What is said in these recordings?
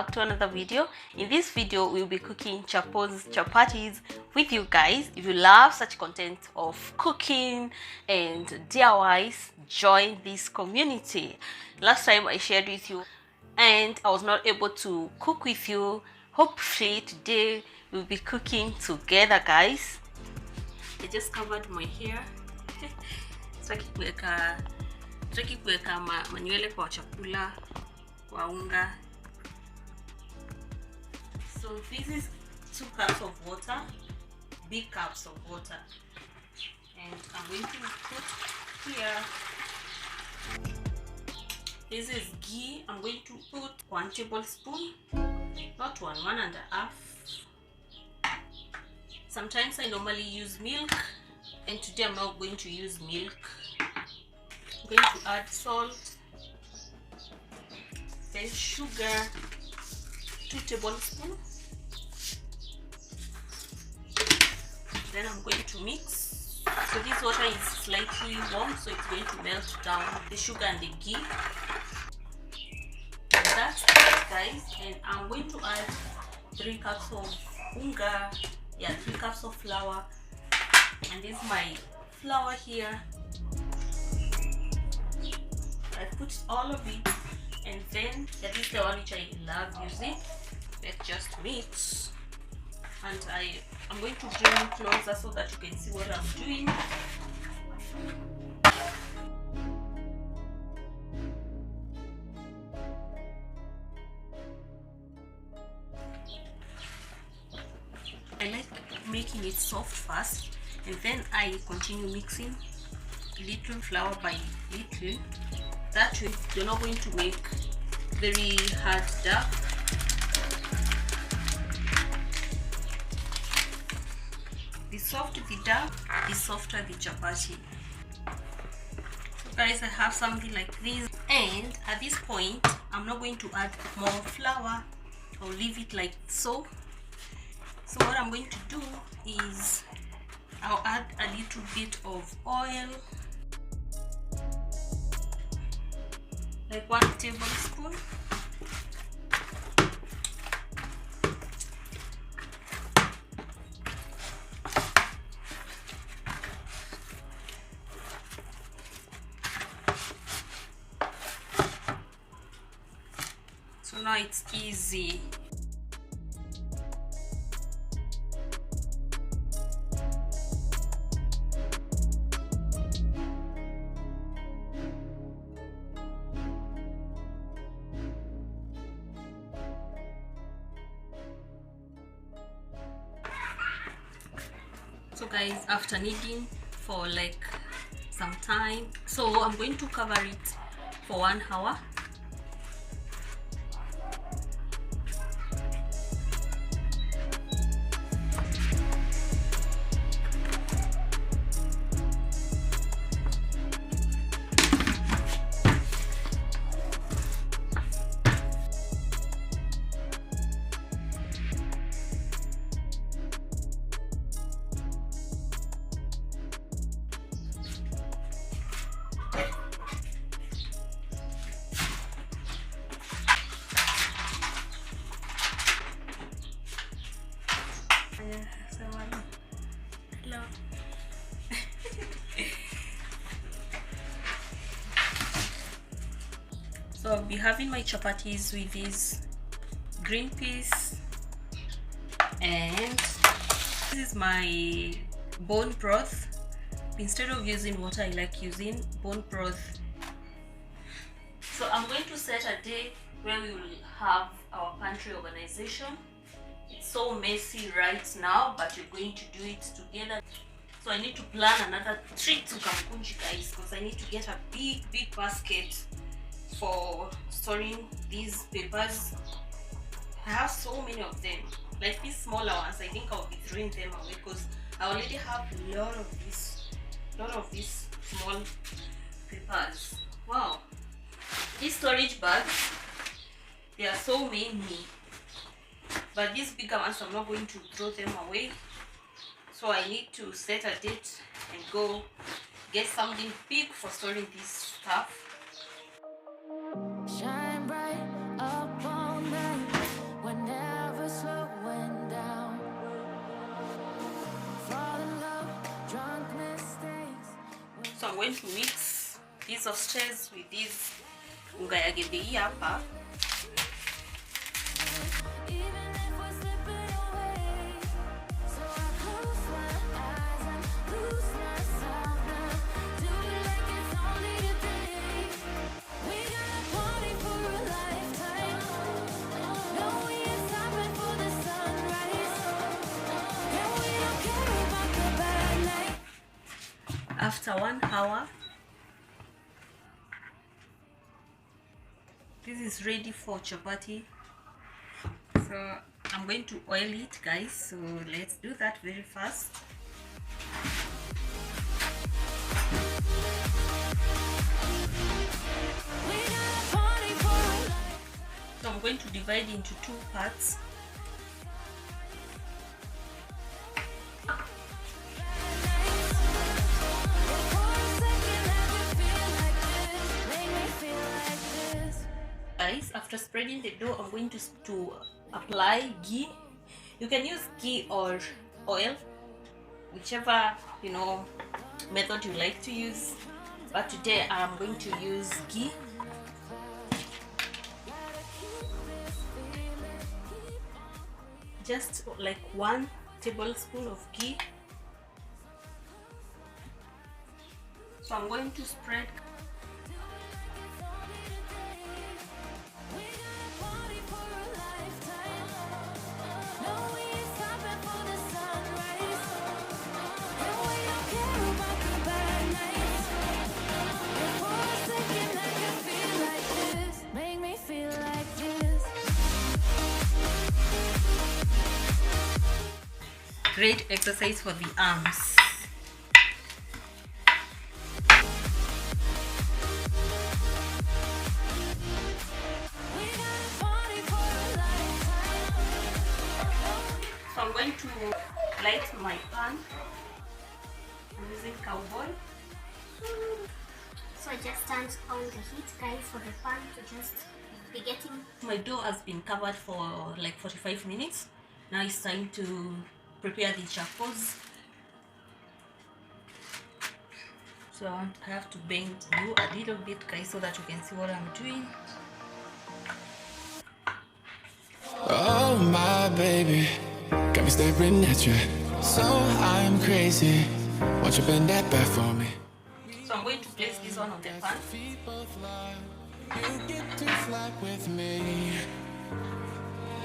back to another video. In this video we'll be cooking chapatis with you guys. If you love such content of cooking and DIYs, join this community. Last time I shared with you and I was not able to cook with you. Hopefully today we'll be cooking together, guys. I just covered my hair. Sitaki kuweka manywele kwa chakula kwa unga. So this is 2 cups of water, big cups of water, and I'm going to put here. This is ghee. I'm going to put 1 tablespoon, not 1.5. Sometimes I normally use milk, and today I'm not going to use milk. I'm going to add salt, then sugar, 2 tablespoons. Then I'm going to mix. So this water is slightly warm, so it's going to melt down the sugar and the ghee. That's it, guys. And I'm going to add 3 cups of unga, 3 cups of flour, and this is my flour here. I put all of it, and then this is the one which I love using. Let's just mix, and I'm going to bring you closer so that you can see what I'm doing. I like making it soft first, and then I continue mixing little flour by little. That way you're not going to make very hard dough. The softer the dough, the softer the chapati. So guys, I have something like this, and at this point I'm not going to add more flour. I'll leave it like so. So what I'm going to do is I'll add a little bit of oil, like 1 tablespoon. So now it's easy. So guys, after kneading for like some time, so I'm going to cover it for 1 hour. So I'll be having my chapatis with this green peas, and this is my bone broth. Instead of using water, I like using bone broth. So I'm going to set a day where we will have our pantry organization. It's so messy right now, but we're going to do it together. So I need to plan another trip to Kamkunji, guys, because I need to get a big basket for storing these papers. I have so many of them, like these smaller ones. I think I'll be throwing them away because I already have a lot of these small papers. Wow, these storage bags, there are so many, but these bigger ones I'm not going to throw them away. So I need to set a date and go get something big for storing this stuff. Shine bright up all night. I'm going to mix these oysters with this unga ya gebei hapa. After 1 hour, this is ready for chapati. So I'm going to oil it, guys, so let's do that very fast. So I'm going to divide into 2 parts. Guys, after spreading the dough, I'm going to apply ghee. You can use ghee or oil, whichever method you like to use, but today I'm going to use ghee. Just like 1 tablespoon of ghee. So I'm going to spread. Great exercise for the arms. So I'm going to light my pan. I'm using cowboy. So I just turned on the heat, guys, for the pan to just be getting. My dough has been covered for like 45 minutes. Now it's time to prepare the chapos. So I have to bend you a little bit, guys, so that you can see what I'm doing. Oh my baby, got me staring at you, so I'm crazy. Won't you bend that back for me? So I'm going to place this one on the pan. You get to fly with me.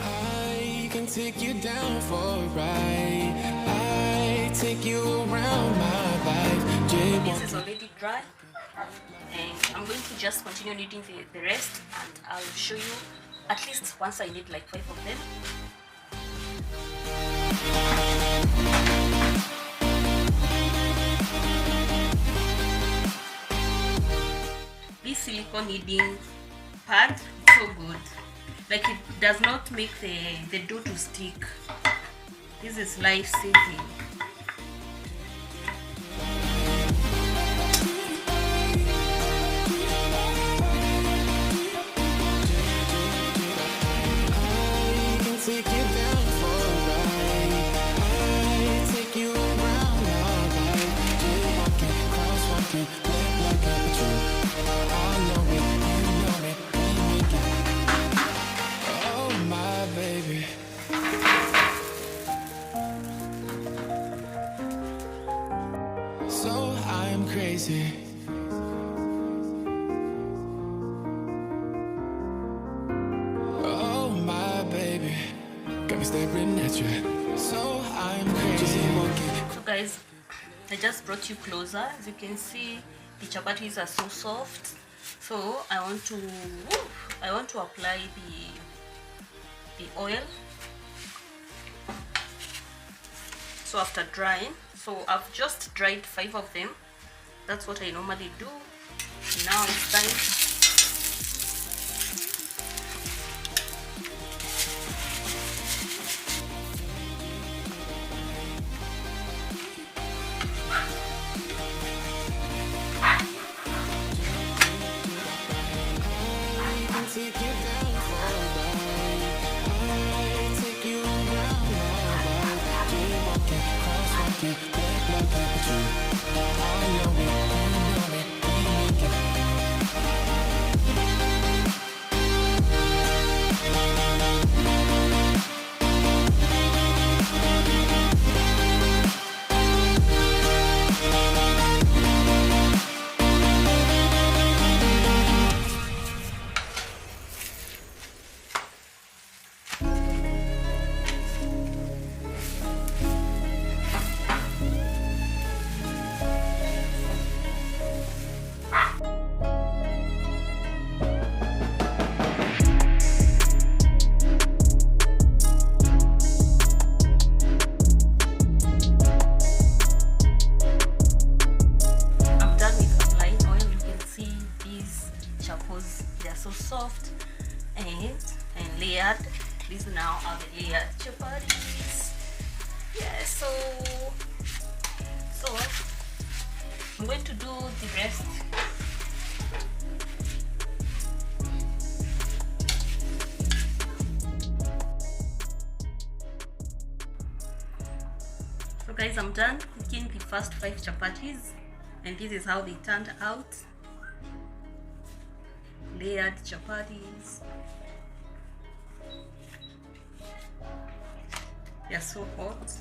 I can take you down for a ride. I take you around my life. This is already dry, and I'm going to just continue kneading the rest, and I'll show you at least once I knead like 5 of them. This silicone kneading pad is so good. Like, it does not make the dough to stick. This is life-saving. So I'm crazy. Oh my baby, got me staring at you. So I'm crazy. So guys, I just brought you closer. As you can see, the chapatis are so soft. So I want to apply the oil. So after drying, so I've just dried 5 of them. That's what I normally do. Now it's time. so I'm going to do the rest. So guys, I'm done cooking the first 5 chapatis, and this is how they turned out. Layered chapatis. They're so hot.